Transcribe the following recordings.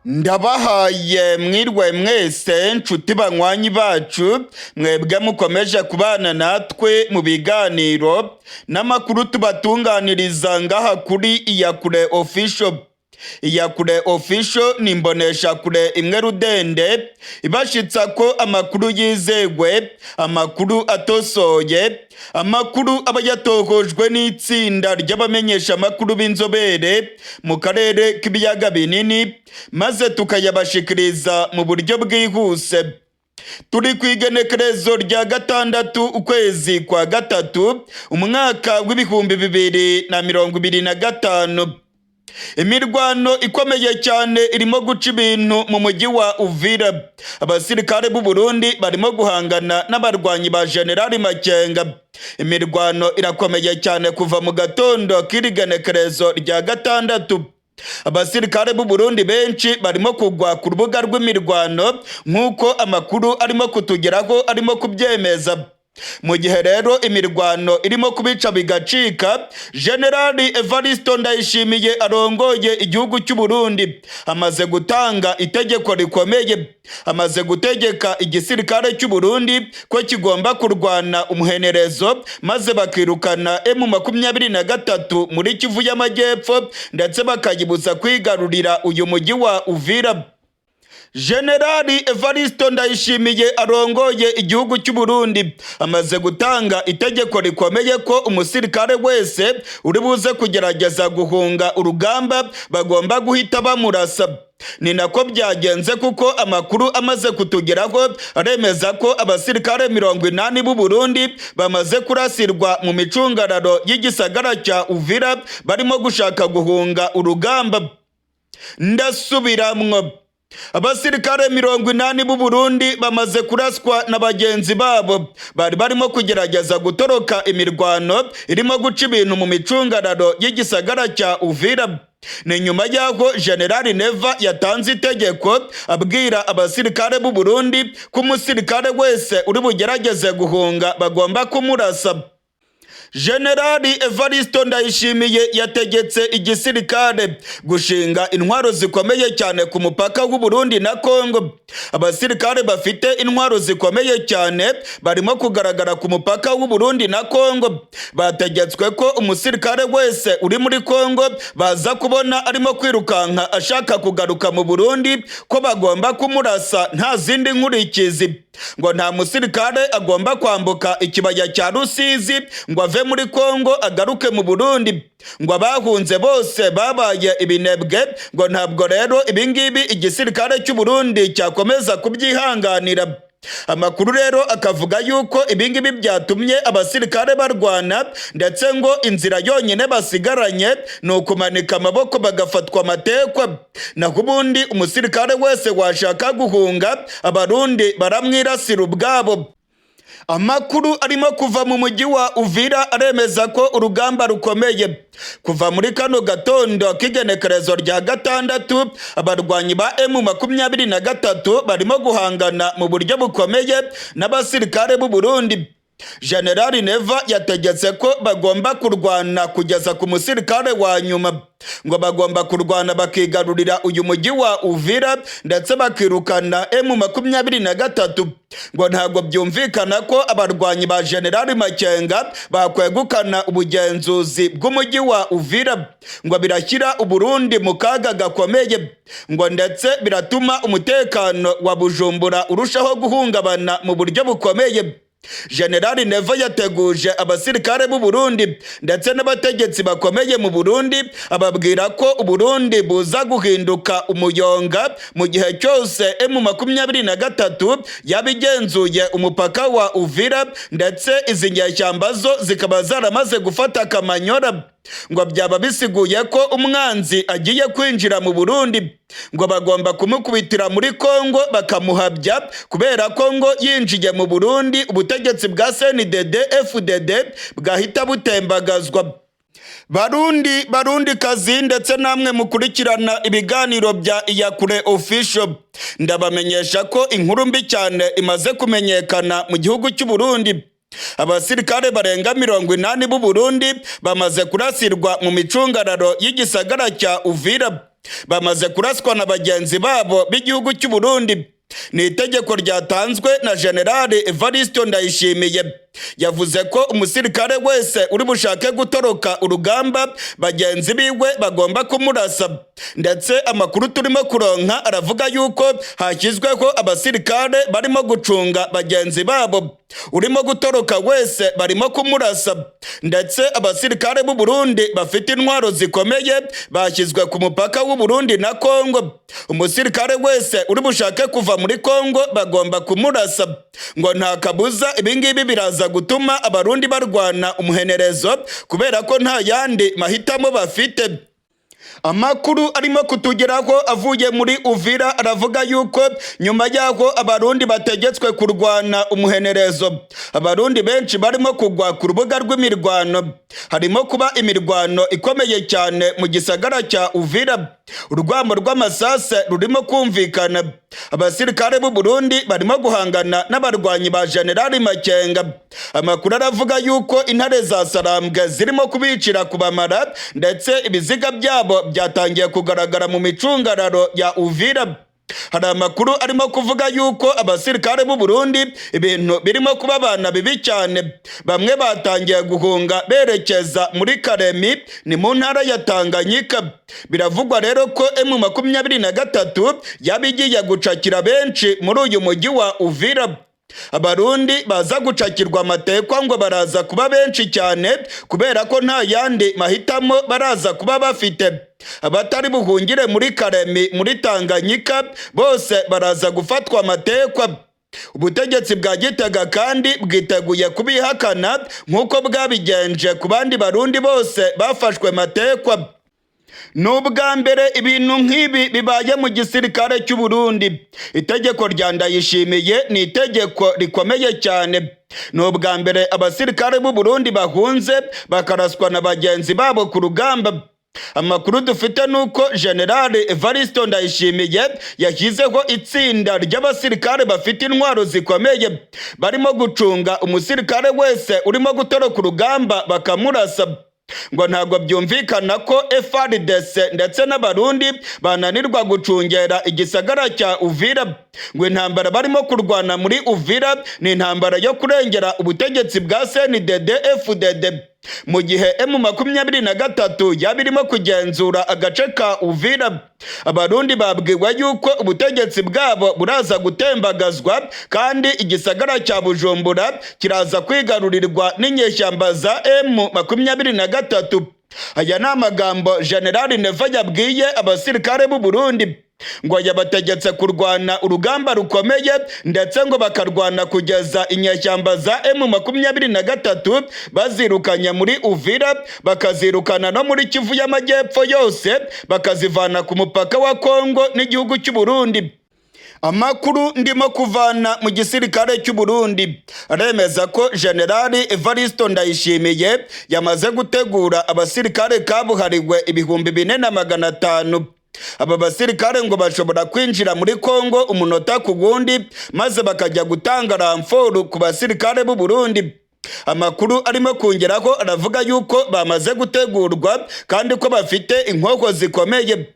Ndabahaye mwirwe mwese nshuti banywanyi bacu mwebwe mukomeje kubana natwe mu biganiro n'amakuru tubatunganiriza ngaha kuri Iyakure Official. Iyakure Official ni imboneshakure imwe rudende ibashitsa ko amakuru yizegwe, amakuru atosoye, amakuru aba yatohojwe n'itsinda ry'abamenyesha amakuru b'inzobere mu karere k'ibiyaga binini, maze tukayabashikiriza mu buryo bwihuse. Turi ku igenekerezo rya 6 ukwezi kwa 3 umwaka w'ibihumbi 2025. Imirwano ikomeye cyane irimo guca ibintu mu mujyi wa Uvira. Abasirikare b'u Burundi barimo guhangana n'abarwanyi ba General Makenga. Imirwano irakomeye cyane kuva mu gatondo k'irigenekerezo rya 6. Abasirikare b'u Burundi benshi barimo kugwa ku rubuga rw'imirwano nk'uko amakuru arimo kutugeraho arimo kubyemeza. Mu gihe rero imirwano irimo kubica bigacika, General Ndayishimiye arongoye igihugu cy'u Burundi amaze gutanga itegeko rikomeye. Amaze gutegeka igisirikare cy'u Burundi ko kigomba kurwana umuhenerezo, maze bakirukana M23 muri Kivu y'Amajyepfo ndetse bakayibuza kwigarurira uyu mujyi wa Uvira. General Ndayishimiye arongoye igihugu cy'u Burundi amaze gutanga itegeko rikomeye ko umusirikare wese uri buze kugerageza guhunga urugamba bagomba guhita bamurasa. Ni nako byagenze kuko amakuru amaze kutugeraho aremeza ko abasirikare 80 b'u Burundi bamaze kurasirwa mu micungararo y'igisagara cya Uvira barimo gushaka guhunga urugamba. Ndasubiramwo, abasirikare 80 b'u Burundi bamaze kuraswa na bagenzi babo bari barimo kugerageza gutoroka imirwano irimo guca ibintu mu micungararo y'igisagara cya Uvira. Ni nyuma y'aho General Neva yatanze itegeko abwira abasirikare b'u Burundi ko umusirikare wese uri bugerageze guhunga bagomba kumurasa. General Ndayishimiye yategetse igisirikare gushinga intwaro zikomeye cyane ku mupaka w'u Burundi na Kongo. Abasirikare bafite intwaro zikomeye cyane barimo kugaragara ku mupaka w'u Burundi na Kongo. Bategetswe ko umusirikare wese uri muri Kongo baza kubona arimo kwirukanka ashaka kugaruka mu Burundi ko bagomba kumurasa nta zindi nkurikizi. Ngo nta musirikare agomba kwambuka ikibaya cya Rusizi ngo ave muri Kongo agaruke mu Burundi. Ngo abahunze bose babaye ibinebwe, ngo ntabwo rero ibingibi igisirikare cy'u Burundi cyakomeza kubyihanganira. Amakuru rero akavuga yuko ibingibi byatumye abasirikare barwana, ndetse ngo inzira yonyine basigaranye ni ukumanika amaboko bagafatwa amatekwa. Naho ubundi umusirikare wese washaka guhunga abarundi baramwirasira ubwabo. Amakuru arimo kuva mu mujyi wa Uvira aremeza ko urugamba rukomeye. Kuva muri kano gatondo k'igenekerezo rya 6 abarwanyi ba M23 barimo guhangana mu buryo bukomeye n'abasirikare b'u Burundi. General Neva yategetse ko bagomba kurwana kugeza ku musirikare wa nyuma. Ngo bagomba kurwana bakigarurira uyu mujyi wa Uvira ndetse bakirukana M23. Ngo ntabwo byumvikana ko abarwanyi ba General Makenga bakwegukana ubugenzuzi bw'umujyi wa Uvira. Ngo birashyira u Burundi mu kaga gakomeye. Ngo ndetse biratuma umutekano wa Bujumbura urushaho guhungabana mu buryo bukomeye. General Neva yateguje abasirikare b'u Burundi ndetse n'abategetsi bakomeye mu Burundi ababwira ko u Burundi buza guhinduka umuyonga mu gihe cyose M23 yabigenzuye umupaka wa Uvira, ndetse izi nyeshyamba zo zikaba zaramaze gufata Kamanyora. Ngo byaba bisiguye ko umwanzi agiye kwinjira mu Burundi. Ngo bagomba kumukubitira muri Kongo bakamuhabya, kubera ko ngo yinjiye mu Burundi ubutegetsi bwa CNDD FDD bwahita butembagazwa. Barundi kazi ndetse namwe mukurikirana ibiganiro bya Iyakure Official, ndabamenyesha ko inkuru mbi cyane imaze kumenyekana mu gihugu cy'u Burundi. Abasirikare barenga 80 b'u Burundi bamaze kurasirwa mu micungararo y'igisagara cya Uvira. bamaze kuraswa na bagenzi babo b'igihugu cy'u Burundi. Ni itegeko ryatanzwe na General Evariste Ndayishimiye. Yavuze ko umusirikare wese uri bushake gutoroka urugamba bagenzi biwe bagomba kumurasa. Ndetse amakuru turimo kuronka aravuga yuko hashyizweho abasirikare barimo gucunga bagenzi babo. Urimo gutoroka wese barimo kumurasa. Ndetse abasirikare b'u Burundi bafite intwaro zikomeye bashyizwe ku mupaka w'u Burundi na Kongo. Umusirikare wese uri bushake kuva muri Kongo bagomba kumurasa. Ngo nta kabuza ibingibi biraza gutuma abarundi barwana umuhenerezo kubera ko nta yandi mahitamo bafite. Amakuru arimo kutugeraho avuye muri Uvira aravuga yuko nyuma yaho abarundi bategetswe kurwana umuhenerezo, abarundi benshi barimo kugwa ku rubuga rw'imirwano. Harimo kuba imirwano ikomeye cyane mu gisagara cya Uvira. Urwamo rw'amasase rurimo kumvikana. Abasirikare b'u Burundi barimo guhangana n'abarwanyi ba General Makenga. Amakuru aravuga yuko intare za Sarambwe zirimo kubicira kubamara, ndetse ibiziga byabo byatangiye kugaragara mu micungararo ya Uvira. Hari amakuru arimo kuvuga yuko abasirikare b'u Burundi ibintu birimo kubabana bibi cyane. Bamwe batangiye guhunga berekeza muri Karemi, ni mu ntara ya Tanganyika. Biravugwa rero ko M23 yabigiye gucakira benshi muri uyu mujyi wa Uvira. Abarundi baza gucakirwa amatekwa ngo baraza kuba benshi cyane kubera ko nta yandi mahitamo baraza kuba bafite. Abatari buhungire muri Karemi muri Tanganyika bose baraza gufatwa amatekwa. Ubutegetsi bwa Gitega kandi bwiteguye kubihakana nk'uko bwabigenje ku bandi barundi bose bafashwe matekwa. Nubwa mbere ibintu nk'ibi bibaye mu gisirikare cy'u Burundi. Itegeko rya Ndayishimiye ni itegeko rikomeye cyane. Nubwa mbere abasirikare b'u Burundi bahunze bakaraswa na bagenzi babo ku rugamba. Amakuru dufite nuko General Evariste Ndayishimiye yashyizeho itsinda ry'abasirikare bafite intwaro zikomeye barimo gucunga umusirikare wese urimo gutoroka urugamba bakamurasa. Ngo ntabwo byumvikana ko FARDC ndetse n'abarundi bananirwa gucungera igisagara cya Uvira. Ngo intambara barimo kurwana muri Uvira ni intambara yo kurengera ubutegetsi bwa CNDD-FDD. Mu gihe M23 yabirimo kugenzura agace ka Uvira, abarundi babwiwe yuko ubutegetsi bwabo buraza gutembagazwa kandi igisagara cya Bujumbura kiraza kwigarurirwa n'inyeshyamba za M23. Aya ni amagambo General Neva yabwiye abasirikare b'u Burundi. Ngo yabategetse kurwana urugamba rukomeye, ndetse ngo bakarwana kugeza inyeshyamba za M23 bazirukanye muri Uvira, bakazirukana no muri Kivu y'Amajyepfo yose, bakazivana ku mupaka wa Kongo n'igihugu cy'u Burundi. Amakuru ndimo kuvana mu gisirikare cy'u Burundi aremeza ko General Evariste Ndayishimiye yamaze gutegura abasirikare kabuhariwe 4500. Aba basirikare ngo bashobora kwinjira muri Kongo umunota ku gundi maze bakajya gutanga ramforu ku basirikare b'u Burundi. Amakuru arimo kongeraho aravuga yuko bamaze gutegurwa kandi ko bafite inkoko zikomeye.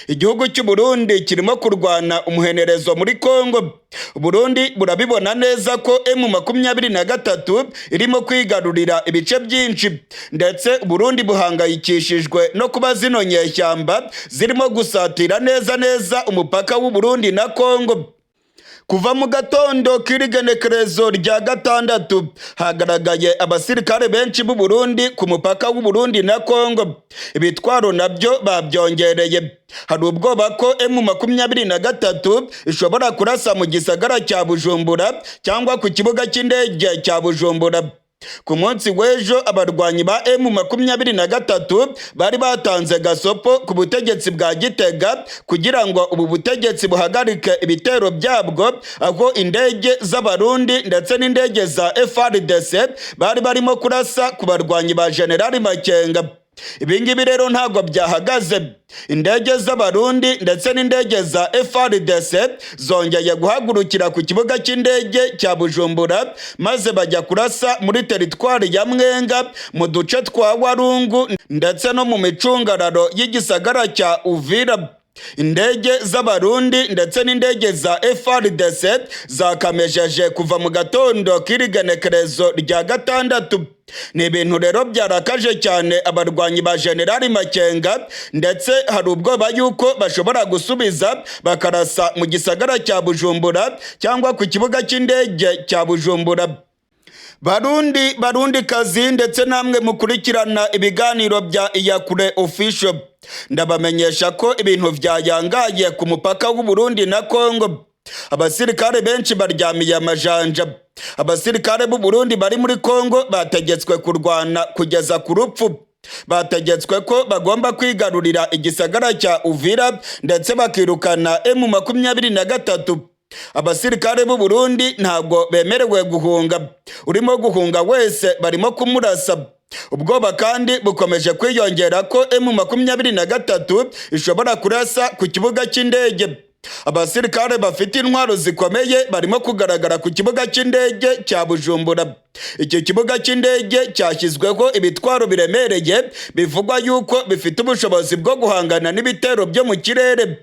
Igihugu cy'u Burundi kirimo kurwana umuhenerezo muri Kongo. Burundi burabibona neza ko M23 irimo kwigarurira ibice byinshi, ndetse Burundi buhangayikishijwe no kuba zino nyeshyamba zirimo gusatira neza umupaka w'u Burundi na Kongo. Kuva mu gatondo k'irigenekerezo rya gatandatu hagaragaye abasirikare benshi b'u Burundi ku mupaka w'u Burundi na Kongo. Ibitwaro nabyo babyongereye. Hari ubwoba ko M23 ishobora kurasa mu gisagara cya Bujumbura cyangwa ku kibuga cy'indege cya Bujumbura. Ku munsi w'ejo abarwanyi ba M23 bari batanze gasopo ku butegetsi bwa Gitega kugira ngo ubu butegetsi buhagarike ibitero byabwo, aho indege z'abarundi ndetse n'indege za FARDC bari barimo kurasa ku barwanyi ba General Makenga. ibingibi rero ntago byahagaze. Indege z'abarundi ndetse n'indege za FARDC zongeye guhagurukira ku kibuga cy'indege cya Bujumbura maze bajya kurasa muri teritwari ya Mwenga, mu duce twa Warungu ndetse no mu micungararo y'igisagara cya Uvira. Indege z'abarundi ndetse n'indege za FARDC zakamejeje kuva mu gatondo k'irigenekerezo rya gatandatu. Ni ibintu rero byarakaje cyane abarwanyi ba Generali Makenga, ndetse hari ubwoba yuko bashobora gusubiza bakarasa mu gisagara cya Bujumbura cyangwa ku kibuga cy'indege cya Bujumbura. Barundi kazi ndetse namwe mukurikirana ibiganiro bya Iyakure Official, ndabamenyesha ko ibintu byayangaye ku mupaka w'u Burundi na Kongo. Abasirikare benshi baryamiye amajanja. Abasirikare b'u Burundi bari muri Kongo bategetswe kurwana kugeza ku rupfu. Bategetswe ko bagomba kwigarurira igisagara cya Uvira ndetse bakirukana M23. Abasirikare b'u Burundi ntabwo bemerewe guhunga. Urimo guhunga wese barimo kumurasa. Ubwoba kandi bukomeje kwiyongera ko M23 ishobora kurasa ku kibuga cy'indege. Abasirikare bafite intwaro zikomeye barimo kugaragara ku kibuga cy'indege cya Bujumbura. Iki kibuga cy'indege cyashyizweho ibitwaro biremereye bivugwa yuko bifite ubushobozi bwo guhangana n'ibitero byo mu kirere.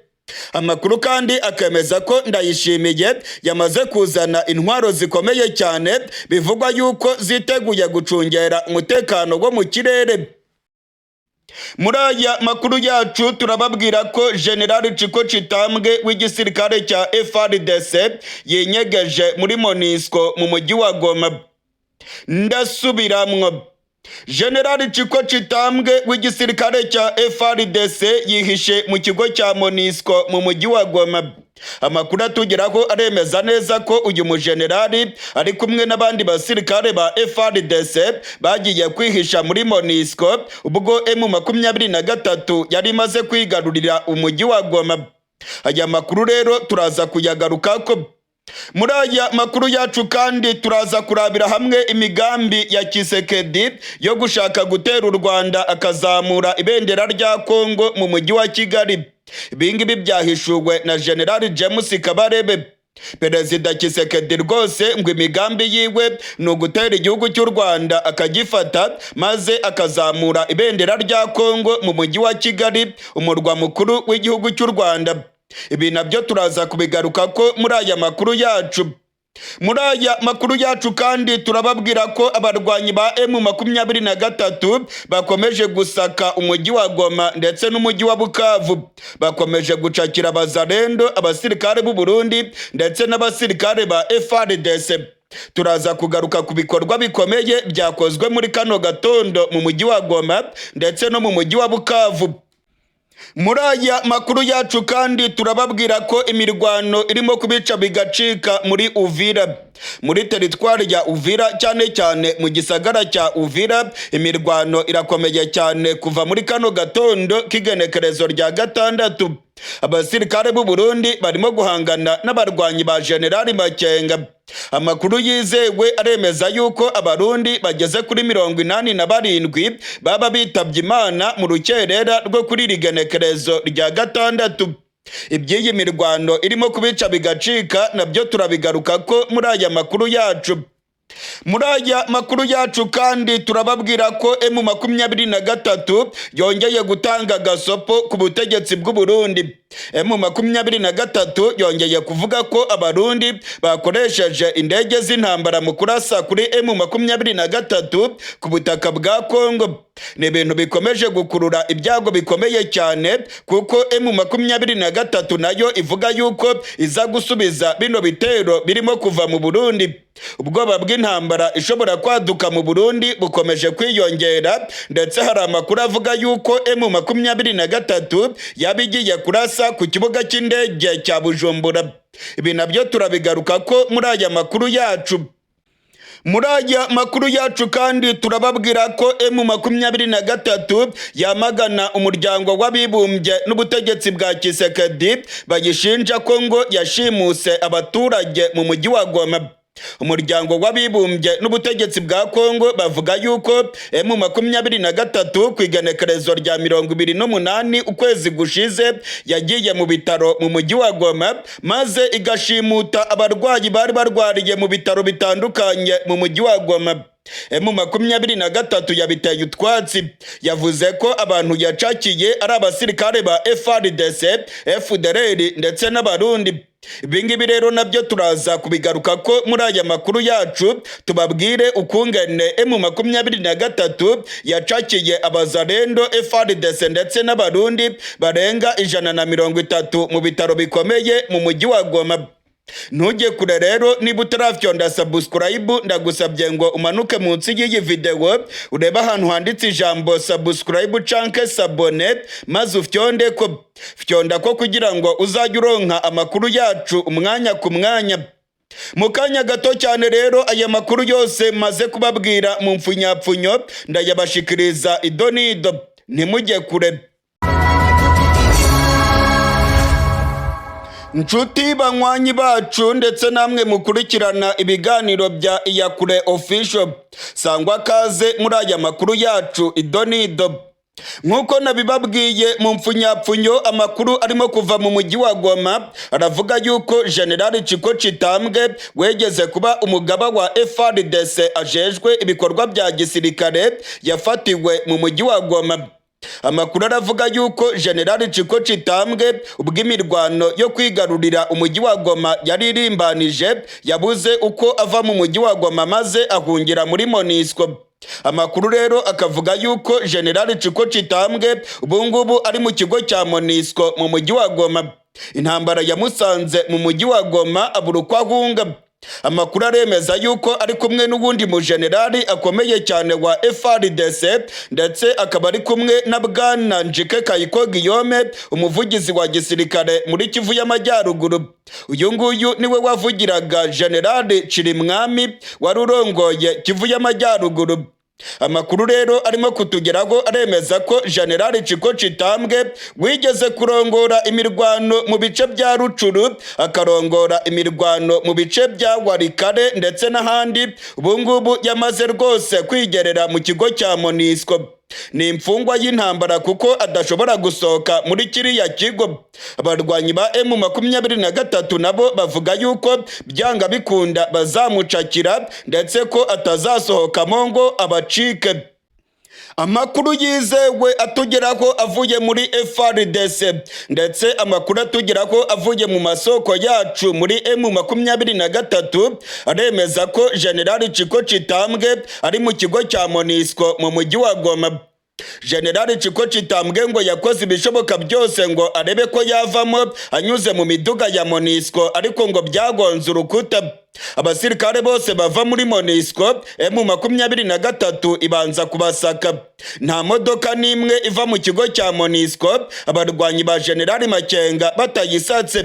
Amakuru kandi akemeza ko Ndayishimiye yamaze kuzana intwaro zikomeye cyane bivugwa yuko ziteguye gucungera umutekano wo mu kirere. Muri aya makuru yacu turababwira ko General Chiko Chitambwe w'igisirikare cya FARDC yinyegeje muri MONUSCO mu mujyi wa Goma. Ndasubiramwo, General Chiko Chitambwe w'igisirikare cya FARDC yihishe mu kigo cya MONUSCO mu mujyi wa Goma. Amakuru atugeraho aremeza neza ko uyu mujenerali ari kumwe n'abandi basirikare ba FARDC bagiye kwihisha muri MONUSCO ubwo M23 yari imaze kwigarurira umujyi wa Goma. Aya makuru rero turaza kuyagarukako. Muri aya makuru yacu kandi turaza kurabira hamwe imigambi ya Tshisekedi yo gushaka gutera u Rwanda akazamura ibendera rya Kongo mu mujyi wa Kigali. Ibingibi byahishuwe na General James Kabarebe. Perezida Tshisekedi rwose ngo imigambi yiwe ni ugutera igihugu cy'u Rwanda akagifata maze akazamura ibendera rya Kongo mu mujyi wa Kigali, umurwa mukuru w'igihugu cy'u Rwanda. Ibi nabyo turaza kubigaruka ko muri aya makuru yacu. Muri aya makuru yacu kandi turababwira ko abarwanyi ba M23 bakomeje gusaka umujyi wa Goma ndetse n'umujyi wa Bukavu. Bakomeje gucakira abazarendo, abasirikare b'u Burundi ndetse n'abasirikare ba FARDC. Turaza kugaruka ku bikorwa bikomeye byakozwe muri kano gatondo mu mujyi wa Goma ndetse no mu mujyi wa Bukavu. Muri aya makuru yacu kandi turababwira ko imirwano irimo kubica bigacika muri Uvira. Muri teritwari ya Uvira cyane cyane mu gisagara cya Uvira imirwano irakomeye cyane kuva muri kano gatondo k'igenekerezo rya gatandatu. Abasirikare b'u Burundi barimo guhangana n'abarwanyi ba Generali Makenga. Amakuru yizewe aremeza yuko abarundi bageze kuri 87 baba bitabye Imana mu rukerera rwo kuri rigenekerezo rya gatandatu. Iby'iyi mirwano irimo kubica bigacika nabyo turabigaruka ko muri aya makuru yacu. Muri aya makuru yacu kandi turababwira ko M23 yongeye gutanga gasopo ku butegetsi bw'u Burundi. M23 yongeye kuvuga ko abarundi bakoresheje indege z'intambara mu kurasa kuri M23 ku butaka bwa Kongo. Ni ibintu bikomeje gukurura ibyago bikomeye cyane kuko M23 nayo ivuga yuko iza gusubiza bino bitero birimo kuva mu Burundi. Ubwoba bw'intambara ishobora kwaduka mu Burundi bukomeje kwiyongera ndetse hari amakuru avuga yuko M23 yabigiye kurasa ku kibuga cy'indege cya Bujumbura. Ibi nabyo turabigaruka ko muri aya makuru yacu. Muri aya makuru yacu kandi turababwira ko M23 yamagana umuryango w'abibumbye n'ubutegetsi bwa Tshisekedi bayishinja ko ngo yashimuse abaturage mu mujyi wa Goma. Umuryango w'abibumbye n'ubutegetsi bwa Kongo bavuga yuko M23 ku igenekerezo rya 28 ukwezi gushize yagiye mu bitaro mu mujyi wa Goma maze igashimuta abarwayi bari barwariye mu bitaro bitandukanye mu mujyi wa Goma. M23 yabiteye utwatsi, yavuze ko abantu yacakiye ari abasirikare ba FARDC, FDLR ndetse n'abarundi. Ibingibi rero nabyo turaza kubigaruka ko muri aya makuru yacu, tubabwire ukungene M23 yacakiye abazarendo, FARDC ndetse n'abarundi barenga 130 mu bitaro bikomeye mu mujyi wa Goma. Ntujye kure rero, niba utarafyonda subscribe ndagusabye ngo umanuke munsi y'iyi video ureba ahantu handitse ijambo subscribe canke sabone maze ufyonde ko fyonda ko kugira ngo uzajye uronka amakuru yacu umwanya ku mwanya. Mu kanya gato cyane rero aya makuru yose maze kubabwira mu mfunyapfunyo ndayabashikiriza idonido, ntimujye kure. Nshuti banywanyi bacu ndetse namwe mukurikirana ibiganiro bya Iyakure Official, sangwa kaze muri aya makuru yacu idonido. Nkuko nabibabwiye mu mfunyapfunyo, amakuru arimo kuva mu mujyi wa Goma aravuga yuko General Chiko Chitambwe wegeze kuba umugaba wa FARDC ajejwe ibikorwa bya gisirikare yafatiwe mu mujyi wa Goma. Amakuru aravuga yuko General Chiko Chitambwe ubw'imirwano yo kwigarurira umujyi wa Goma yari irimbanije yabuze uko ava mu mujyi wa Goma maze ahungira muri MONUSCO. Amakuru rero akavuga yuko General Chiko Chitambwe ubungubu ari mu kigo cya MONUSCO mu mujyi wa Goma. Intambara yamusanze mu mujyi wa Goma abura uko ahunga. Amakuru aremeza yuko ari kumwe n'ubundi mu generali akomeye cyane wa FARDC ndetse akaba ari kumwe na Bwana Njike Kayiko Guillaume, umuvugizi wa gisirikare muri Kivu y'Amajyaruguru. Uyu nguyu niwe wavugiraga General Chirimwami wari urongoye Kivu y'Amajyaruguru. Amakuru rero arimo kutugeraho aremeza ko General Chiko Chitambwe wigeze kurongora imirwano mu bice bya Rucuru, akarongora imirwano mu bice bya Warikare ndetse n'ahandi, ubungubu yamaze rwose kwigerera mu kigo cya MONUSCO. Ni imfungwa y'intambara kuko adashobora gusohoka muri kiriya kigo. Abarwanyi ba M23 nabo bavuga yuko byanga bikunda bazamucakira ndetse ko atazasohokamo ngo abacike. Amakuru yizewe atugeraho avuye muri FARDC ndetse amakuru atugeraho avuye mu masoko yacu muri M23 aremeza ko General Chiko Chitambwe ari mu kigo cya MONUSCO mu mujyi wa Goma. General Chiko Chitambwe ngo yakoze ibishoboka byose ngo arebe ko yavamo anyuze mu miduga ya MONUSCO, ariko ngo byagonze urukuta. Abasirikare bose bava muri MONUSCO M23 ibanza kubasaka. Nta modoka n'imwe iva mu kigo cya MONUSCO abarwanyi ba General Makenga batayisatse.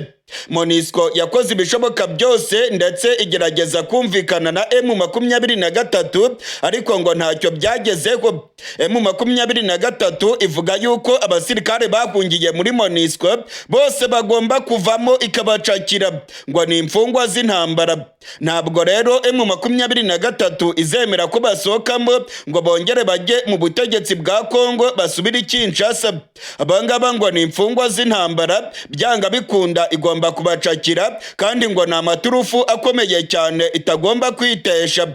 MONUSCO yakoze ibishoboka byose ndetse igerageza kumvikana na M23 ariko ngo ntacyo byagezeho. M23 ivuga yuko abasirikare bahungiye muri MONUSCO bose bagomba kuvamo ikabacakira ngo ni imfungwa z'intambara. Ntabwo rero M23 izemera ko basohokamo ngo bongere bajye mu butegetsi bwa Kongo basubire Kinshasa. Abangaba ngo ni imfungwa z'intambara, byanga bikunda igomba kubacakira kandi ngo ni amaturufu akomeye cyane itagomba kwitesha.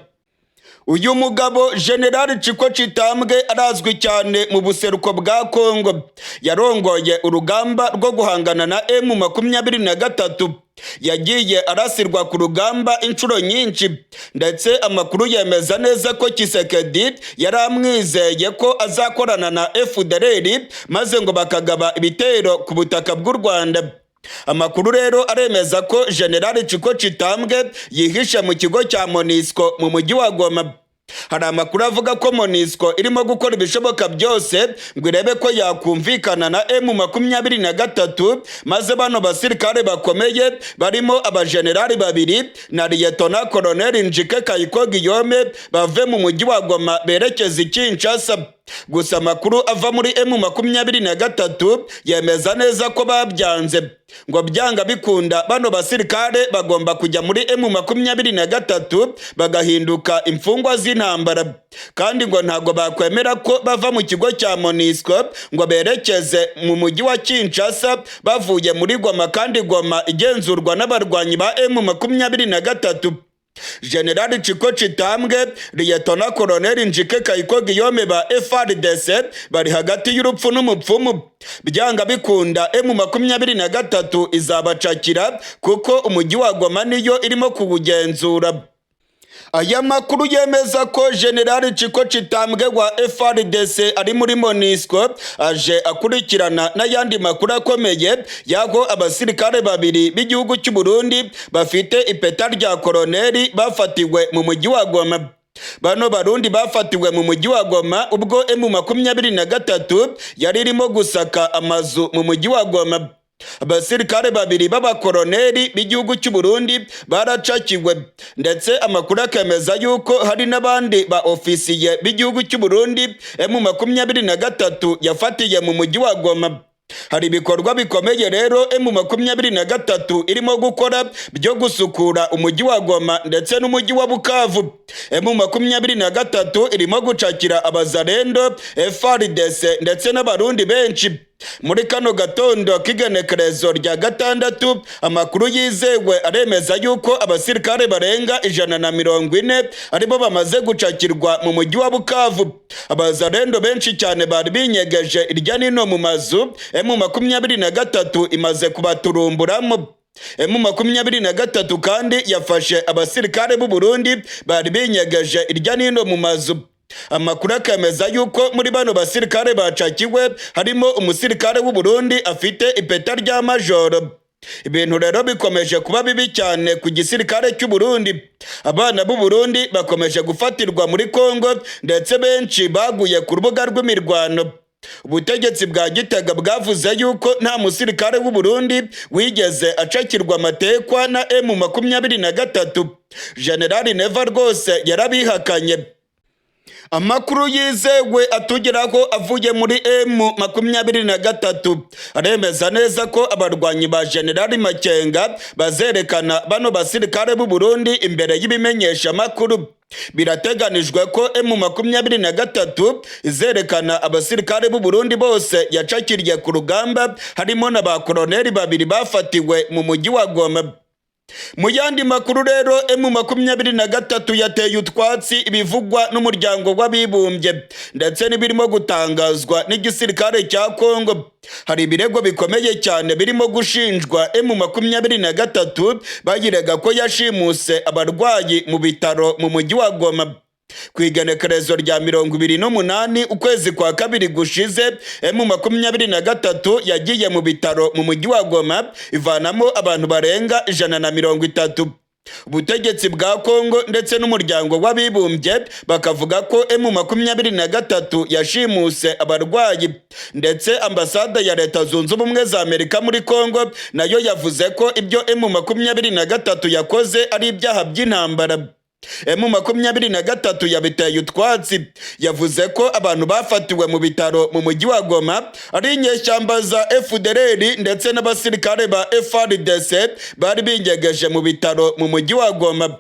Uyu mugabo General Chiko Chitambwe arazwi cyane mu buseruko bwa Kongo. Yarongoye urugamba rwo guhangana na M23. Yagiye arasirwa ku rugamba inshuro nyinshi ndetse amakuru yemeza neza ko Kisekedi yaramwizeye ko azakorana na FDLR maze ngo bakagaba ibitero ku butaka bw'u Rwanda. Amakuru rero aremeza ko General Chiko Chitambwe yihishe mu kigo cya MONUSCO mu mujyi wa Goma. Hari amakuru avuga ko MONUSCO irimo gukora ibishoboka byose ngo irebe ko yakumvikana na M23 maze bano basirikare bakomeye barimo abajenerali babiri na Lieutenant Colonel Njike Kayiko Guillaume bave mu mujyi wa Goma berekeza i Kinshasa. gusa amakuru ava muri M23 yemeza neza ko babyanze, ngo byanga bikunda bano basirikare bagomba kujya muri M23 bagahinduka imfungwa z'intambara, kandi ngo ntago bakwemera ko bava mu kigo cya MONUSCO ngo berekeze mu mujyi wa Kinshasa bavuye muri Goma, kandi Goma igenzurwa n'abarwanyi ba M23. General Chiko Chitambwe, Liyetona Koloneli Njike Kayiko Guillaume ba FARDC bari hagati y'urupfu n'umupfumu. Byanga bikunda M23 izabacakira kuko umujyi wa Goma niyo irimo kuwugenzura. Aya makuru yemeza ko General Chiko Chitambwe wa FARDC ari muri MONUSCO aje akurikirana n'ayandi makuru akomeye yaho abasirikare babiri b'igihugu cy'u Burundi bafite ipeta rya koloneli bafatiwe mu mujyi wa Goma. Bano Barundi bafatiwe mu mujyi wa Goma ubwo M23 yari irimo gusaka amazu mu mujyi wa Goma. Abasirikare babiri b'abakoloneli b'igihugu cy'u Burundi baracakiwe, ndetse amakuru akemeza yuko hari n'abandi ba ofisiye b'igihugu cy'u Burundi M23 yafatiye mu mujyi wa Goma. Hari ibikorwa bikomeye rero M23 irimo gukora byo gusukura umujyi wa Goma ndetse n'umujyi wa Bukavu. M23 irimo gucakira abazarendo, FARDC ndetse n'abarundi benshi. Muri kano gatondo k'igenekerezo rya gatandatu, amakuru yizewe aremeza yuko abasirikare barenga 140 aribo bamaze gucakirwa mu mujyi wa Bukavu. Abazarendo benshi cyane bari binyegeje irya nino mu mazu, M23 imaze kubaturumburamo. M23 kandi yafashe abasirikare b'u Burundi bari binyegeje irya nino mu mazu. Amakuru akemeza yuko muri bano basirikare bacakiwe harimo umusirikare w'u Burundi afite ipeta rya majoro. Ibintu rero bikomeje kuba bibi cyane ku gisirikare cy'u Burundi. Abana b'u Burundi bakomeje gufatirwa muri Kongo, ndetse benshi baguye ku rubuga rw'imirwano. Ubutegetsi bwa Gitega bwavuze yuko nta musirikare w'u Burundi wigeze acakirwa amatekwa na M23. General Neva rwose yarabihakanye. Amakuru yizewe atugeraho avuye muri M23 aremeza neza ko abarwanyi ba General Makenga bazerekana bano basirikare b'u Burundi imbere y'ibimenyesha makuru. Birateganijwe ko M23 izerekana abasirikare b'u Burundi bose yacakiriye ku rugamba, harimo na ba koloneli babiri bafatiwe mu mujyi wa Goma. Mu yandi makuru rero M23 yateye utwatsi ibivugwa n'umuryango w'abibumbye ndetse n'ibirimo gutangazwa n'igisirikare cya Kongo. Hari ibirego bikomeye cyane birimo gushinjwa M23 bagirega ko yashimuse abarwayi mu bitaro mu mujyi wa Goma. Ku igenekerezo rya 28 ukwezi kwa kabiri gushize, M23 yagiye mu bitaro mu mujyi wa Goma ivanamo abantu barenga 130. Ubutegetsi bwa Kongo ndetse n'umuryango w'abibumbye bakavuga ko M23 yashimuse abarwayi, ndetse ambasade ya Leta Zunze Ubumwe za Amerika muri Kongo nayo yavuze ko ibyo M23 yakoze ari ibyaha by'intambara. M23 yabiteye utwatsi, yavuze ko abantu bafatiwe mu bitaro mu mujyi wa Goma ari inyeshyamba za FDLR ndetse n'abasirikare ba FARDC bari binyegeje mu bitaro mu mujyi wa Goma.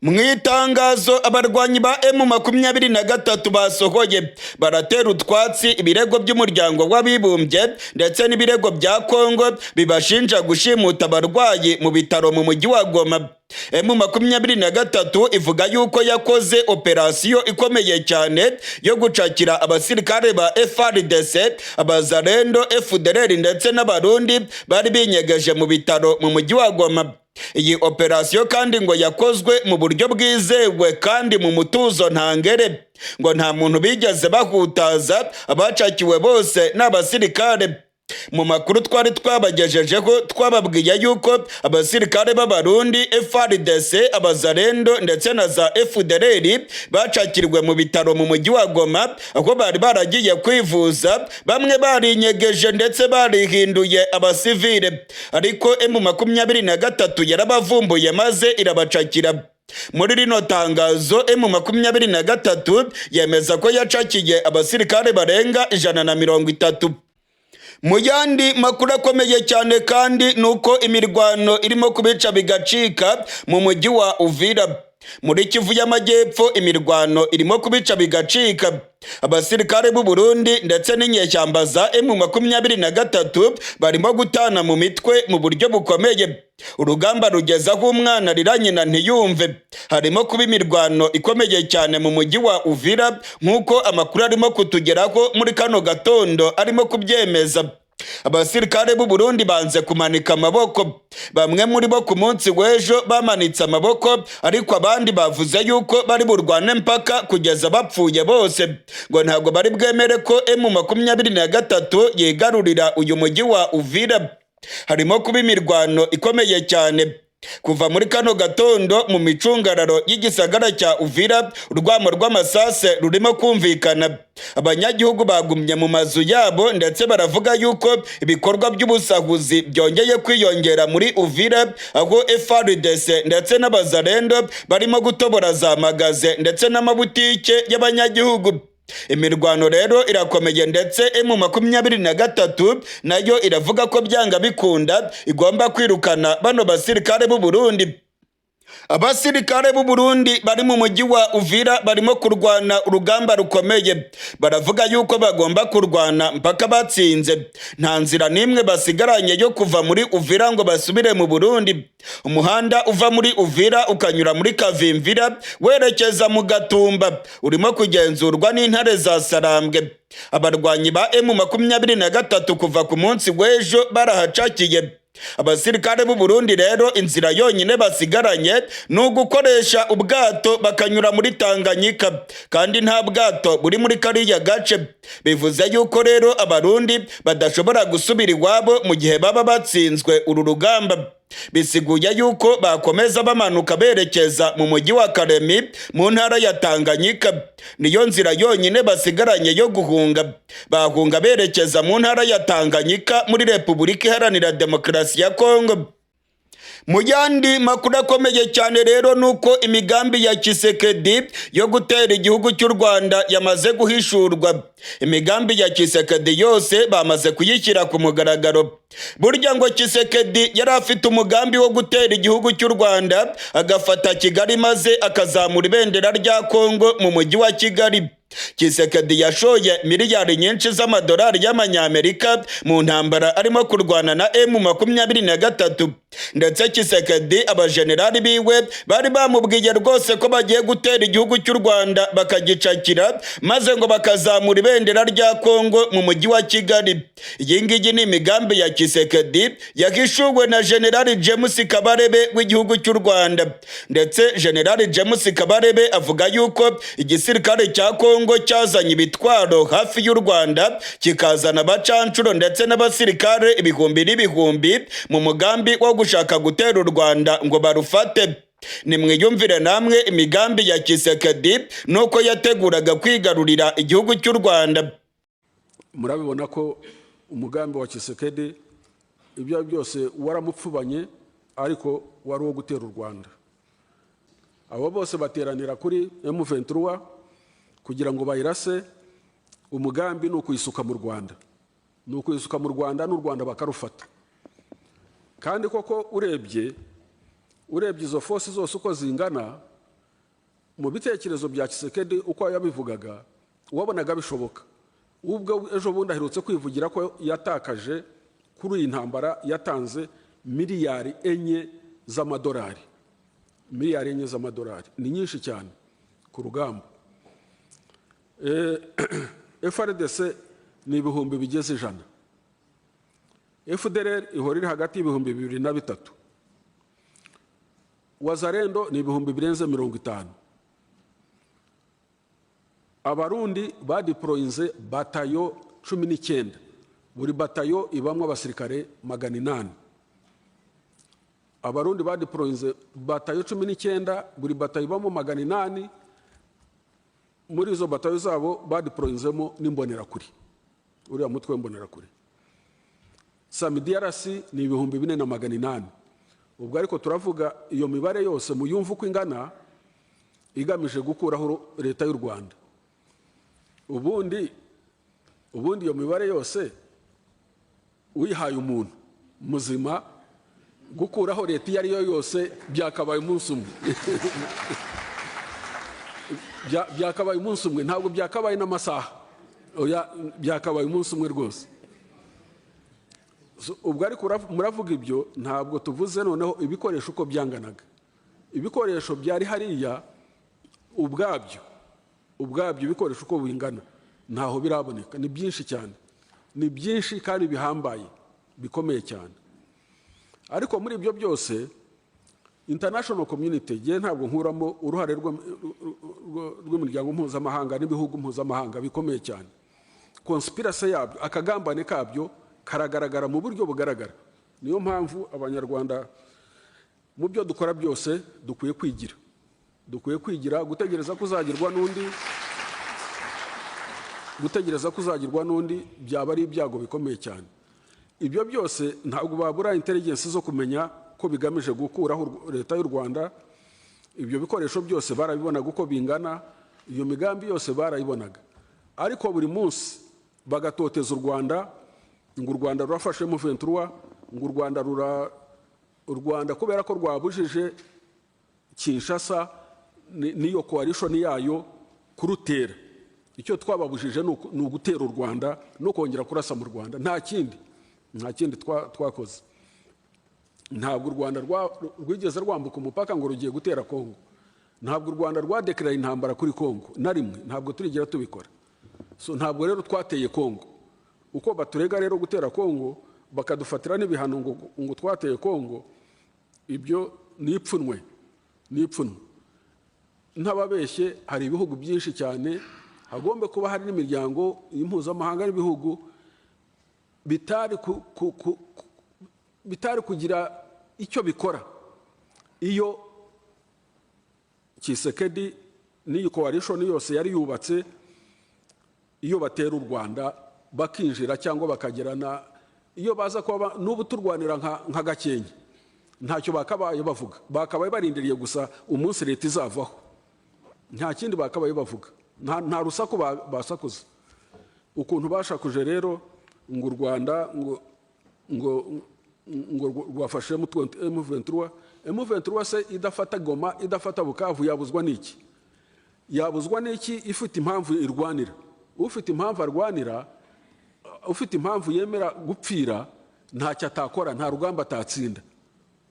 Mu itangazo abarwanyi ba M23 basohoye baratera utwatsi ibirego by'umuryango w'abibumbye ndetse n'ibirego bya Kongo bibashinja gushimuta abarwayi mu bitaro mu mujyi wa Goma. M23 ivuga yuko yakoze operasiyo ikomeye cyane yo gucakira abasirikare ba FARDC, abazarendo, FDLR ndetse n'abarundi bari binyegeje mu bitaro mu mujyi wa Goma. Iyi operasiyo kandi ngo yakozwe mu buryo bwizewe kandi mu mutuzo ntangere, ngo nta muntu bigeze bahutaza, abacakiwe bose n'abasirikare. Mu makuru twari twabagejejeho twababwiye yuko abasirikare b'abarundi, FARDC, abazarendo ndetse na za FDLR bacakirwe mu bitaro mu mujyi wa Goma aho bari baragiye kwivuza, bamwe barinyegeje ndetse barihinduye abasivile, ariko M23 yarabavumbuye maze irabacakira. Muri rino tangazo M23 yemeza ko yacakiye abasirikare barenga 130. Mu yandi makuru akomeye cyane kandi nuko imirwano irimo kubica bigacika mu mujyi wa Uvira. Muri Kivu y'Amajyepfo imirwano irimo kubica bigacika. Abasirikare b'u Burundi ndetse n'inyeshyamba za M23 barimo gutana mu mitwe mu buryo bukomeye. Urugamba rugeza aho umwana arira nyina ntiyumve. Harimo kuba imirwano ikomeye cyane mu mujyi wa Uvira nk'uko amakuru arimo kutugeraho muri kano gatondo arimo kubyemeza. Abasirikare b'u Burundi banze kumanika amaboko. Bamwe muri bo ku munsi w'ejo bamanitse amaboko, ariko abandi bavuze yuko bari burwane mpaka kugeza bapfuye bose, ngo ntabwo bari bwemere ko M23 yigarurira uyu mujyi wa Uvira. Harimo kuba imirwano ikomeye cyane. Kuva muri kano gatondo mu micungararo y'igisagara cya Uvira, urwamo rw'amasase rurimo kumvikana. Abanyagihugu bagumye mu mazu yabo ndetse baravuga yuko ibikorwa by'ubusahuzi byongeye kwiyongera muri Uvira, aho FARDC ndetse n'abazarendo barimo gutobora za magaze ndetse n'amabutike y'abanyagihugu. Imirwano rero irakomeye ndetse M23 nayo iravuga ko byanga bikunda igomba kwirukana bano basirikare b'u Burundi. Abasirikare b'u Burundi bari mu mujyi wa Uvira barimo kurwana urugamba rukomeye. Baravuga yuko bagomba kurwana mpaka batsinze. Nta nzira nimwe basigaranye yo kuva muri Uvira ngo basubire mu Burundi. Umuhanda uva muri Uvira ukanyura muri Kavimvira werekeza mu Gatumba urimo kugenzurwa n'intare za Sarambwe. Abarwanyi ba M23 kuva ku munsi w'ejo barahacakiye. Abasirikare b'u Burundi rero inzira yonyine basigaranye ni ugukoresha ubwato bakanyura muri Tanganyika, kandi nta bwato buri muri kariya gace. Bivuze yuko rero abarundi badashobora gusubira iwabo mu gihe baba batsinzwe uru rugamba. Bisiguye yuko bakomeza bamanuka berekeza mu mujyi wa Karemi mu ntara ya Tanganyika. Niyo nzira yonyine basigaranye yo guhunga. Bahunga berekeza mu ntara ya Tanganyika muri Repubulika Iharanira Demokarasi ya Kongo. Mu yandi makuru akomeye cyane rero nuko imigambi ya Tshisekedi yo gutera igihugu cy'u Rwanda yamaze guhishurwa. Imigambi ya Tshisekedi yose bamaze kuyishyira ku mugaragaro. Burya ngo Tshisekedi yari afite umugambi wo gutera igihugu cy'u Rwanda, agafata Kigali maze akazamura ibendera rya Kongo mu mujyi wa Kigali. Tshisekedi yashoye miliyari nyinshi z'amadolari y'amanyamerika mu ntambara arimo kurwana na M23. Ndetse Tshisekedi abajenerali biwe bari bamubwiye rwose ko bagiye gutera igihugu cy'u Rwanda bakagicakira maze ngo bakazamura ibendera rya Kongo mu mujyi wa Kigali. Iyi ngiyi ni imigambi ya Tshisekedi yahishuwe na General James Kabarebe w'igihugu cy'u Rwanda. Ndetse General James Kabarebe avuga yuko igisirikare cya Kongo cyazanye ibitwaro hafi y'u Rwanda kikazana abacancuro ndetse n'abasirikare ibihumbi n'ibihumbi mu mugambi wo gushaka gutera u Rwanda ngo barufate. Nimwiyumvire namwe imigambi ya Tshisekedi nuko yateguraga kwigarurira igihugu cy'u Rwanda. Murabibona ko umugambi wa Tshisekedi ibyo byose waramupfubanye, ariko wari wo gutera u Rwanda. Abo bose bateranira kuri M23 kugira ngo bayirase. Umugambi nuko yisuka mu Rwanda, nuko yisuka mu Rwanda n'u Rwanda bakarufata. Kandi koko urebye izo force zose uko zingana, mu bitekerezo bya Tshisekedi uko yabivugaga wabonaga bishoboka. Ubwo ejo bundi aherutse kwivugira ko yatakaje kuri iyi ntambara yatanze miliyari 4 z'amadolari. Miliyari 4 z'amadolari ni nyinshi cyane ku rugamba. FARDC ni ibihumbi bigeze 100. FDLR ihora iri hagati y'ibihumbi 2 na 3. Wazarendo ni ibihumbi birenze 50. Abarundi badiployinze batayo 19. Buri batayo ibamwe abasirikare 800. Abarundi badiployinze batayo 19, buri batayo ibamo 800. Muri izo batayo zabo badiployinzemo n'imbonerakuri. Uriya mutwe w'imbonerakuri. Samidiarasi ni ibihumbi 4800. ubwo ariko turavuga iyo mibare yose muyumva uko ingana igamije gukuraho leta y'u Rwanda. Ubundi iyo mibare yose uyihaye umuntu muzima gukuraho leta iyo ari yo yose byakabaye umunsi umwe. Byakabaye umunsi umwe, ntabwo byakabaye n'amasaha, byakabaye umunsi umwe rwose. Ubwo ariko muravuga ibyo, ntabwo tuvuze noneho ibikoresho uko byanganaga. Ibikoresho byari hariya ubwabyo ibikoresho uko bingana ntaho biraboneka, ni byinshi cyane, ni byinshi kandi bihambaye bikomeye cyane. Ariko muri ibyo byose international community je ntabwo nkuramo uruhare rw'imiryango mpuzamahanga n'ibihugu mpuzamahanga bikomeye cyane. Conspiracy yabyo, akagambane kabyo karagaragara mu buryo bugaragara. Niyo mpamvu abanyarwanda mu byo dukora byose dukwiye kwigira, gutegereza kuzagirwa n'undi byaba ari ibyago bikomeye cyane. Ibyo byose ntabwo babura intelligence zo kumenya ko bigamije gukuraho leta y'u Rwanda. Ibyo bikoresho byose barabibonaga uko bingana, iyo migambi yose barayibonaga, ariko buri munsi bagatoteza u Rwanda, ngo u Rwanda rurafashe M23, ngo u Rwanda kubera ko rwabujije Kinshasa niyo coalition yayo kurutera. Icyo twababujije ni ugutera u Rwanda no kongera kurasa mu Rwanda, nta kindi twakoze. Ntabwo u Rwanda rwigeze rwambuka umupaka ngo rugiye gutera Kongo. Ntabwo u Rwanda rwadeklarira intambara kuri Kongo na rimwe, ntabwo turigera tubikora. So ntabwo rero twateye Kongo. Uko baturega rero gutera Kongo bakadufatira n'ibihano ngo twateye Kongo, ibyo nipfunwe. Ntababeshye, hari ibihugu byinshi cyane, hagombe kuba hari n'imiryango mpuzamahanga n'ibihugu bitari kugira icyo bikora iyo Tshisekedi n'iyo coalition yose yari yubatse, iyo batera u Rwanda bakinjira cyangwa bakagerana, iyo baza kuba n'ubu turwanira nka Gakenke, ntacyo bakabaye bavuga. Bakabaye barindiriye gusa umunsi leta izavaho, nta kindi bakabaye bavuga, nta rusaku basakuza. Ukuntu bashakuje rero ngo u Rwanda ngo rwafashe M23 se idafata Goma, idafata Bukavu, yabuzwa n'iki? Yabuzwa n'iki ifite impamvu irwanira? Ufite impamvu arwanira, ufite impamvu yemera gupfira, ntacyo atakora, nta rugamba atatsinda.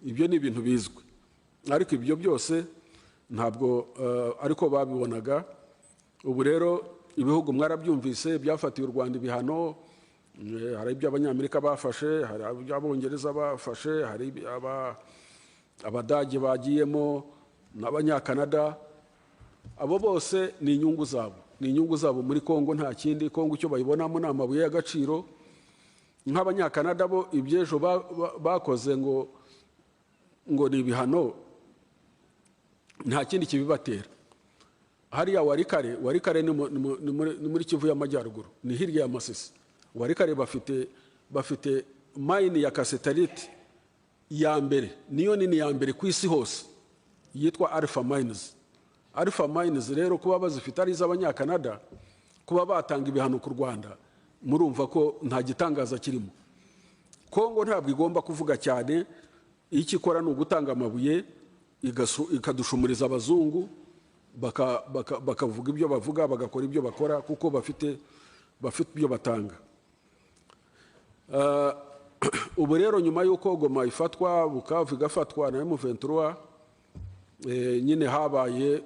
Ibyo ni ibintu bizwi, ariko ibyo byose ntabwo ariko babibonaga. Ubu rero ibihugu mwarabyumvise byafatiye u Rwanda ibihano. Hari ibyo Abanyamerika bafashe, hari ibyo Abongereza bafashe, hari Abadage bagiyemo n'Abanyakanada. Abo bose ni inyungu zabo muri Kongo, nta kindi. Kongo icyo bayibonamo ni amabuye y'agaciro. Nk'Abanyakanada bo ibyejo bakoze ngo ni ibihano, nta kindi kibibatera. Hariya Warikare ni muri Kivu y'Amajyaruguru, ni hirya ya Masisi. Warikare bafite mine ya cassiterite ya mbere, niyo nini ya mbere ku isi hose, yitwa Alpha Mines. Rero kuba bazifite ari iz'Abanyakanada, kuba batanga ibihano ku Rwanda, murumva ko nta gitangaza kirimo. Kongo ntabwo igomba kuvuga cyane, icyo ikora ni ugutanga amabuye ikadushumuriza abazungu, bakavuga ibyo bavuga, bagakora ibyo bakora, kuko bafite ibyo batanga. Ubu rero nyuma y'uko Goma ifatwa, Bukavu igafatwa na M23, nyine habaye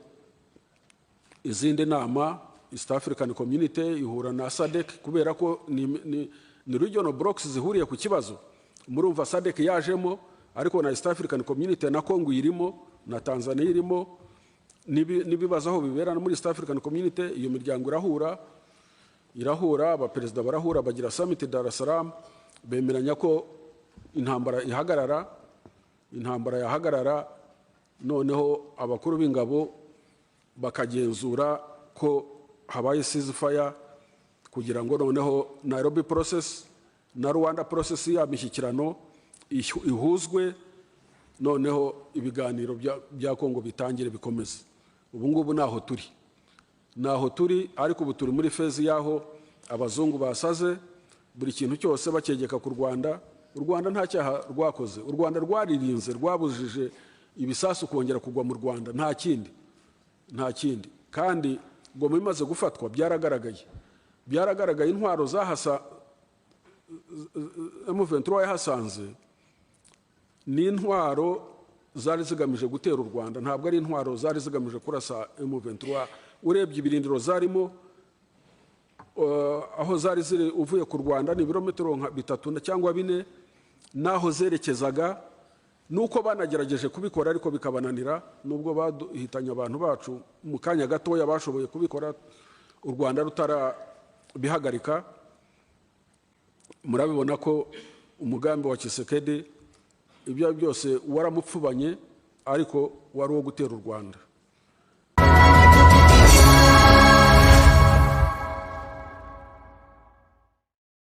izindi nama. East African Community ihura na SADC, kubera ko ni regional blocks zihuriye ku kibazo. Murumva SADC yajemo, ariko na East African Community na Kongo irimo, na Tanzania irimo, nibibaza aho bibera muri East African Community. Iyo miryango irahura, abaperezida barahura, bagira summit Dar es Salaam, bemeranya ko intambara yahagarara. Noneho abakuru b'ingabo bakagenzura ko habaye ceasefire, kugira ngo noneho Nairobi process na Rwanda process ya mishyikirano ihuzwe, noneho ibiganiro bya Kongo bitangire bikomeze. Ubu ngubu naho turi ariko ubu turi muri fezi yaho abazungu basaze buri kintu cyose bakegeka ku Rwanda. U Rwanda nta cyaha rwakoze. U Rwanda rwaririnze, rwabujije ibisasu kongera kugwa mu Rwanda, nta kindi. Kandi ngo bimaze gufatwa byaragaragaye intwaro zahasa M23 yahasanze ni intwaro zari zigamije gutera u Rwanda, ntabwo ari intwaro zari zigamije kurasa M23. Urebye ibirindiro zarimo aho zari ziri uvuye ku Rwanda ni ibirometero 3 cyangwa 4, naho zerekezaga nuko banagerageje kubikora ariko bikabananira, nubwo baduhitanye abantu bacu mu kanya gatoya bashoboye kubikora u Rwanda rutara bihagarika. Murabibona ko umugambi wa Tshisekedi ibyo byose waramupfubanye ariko wari wo gutera u Rwanda.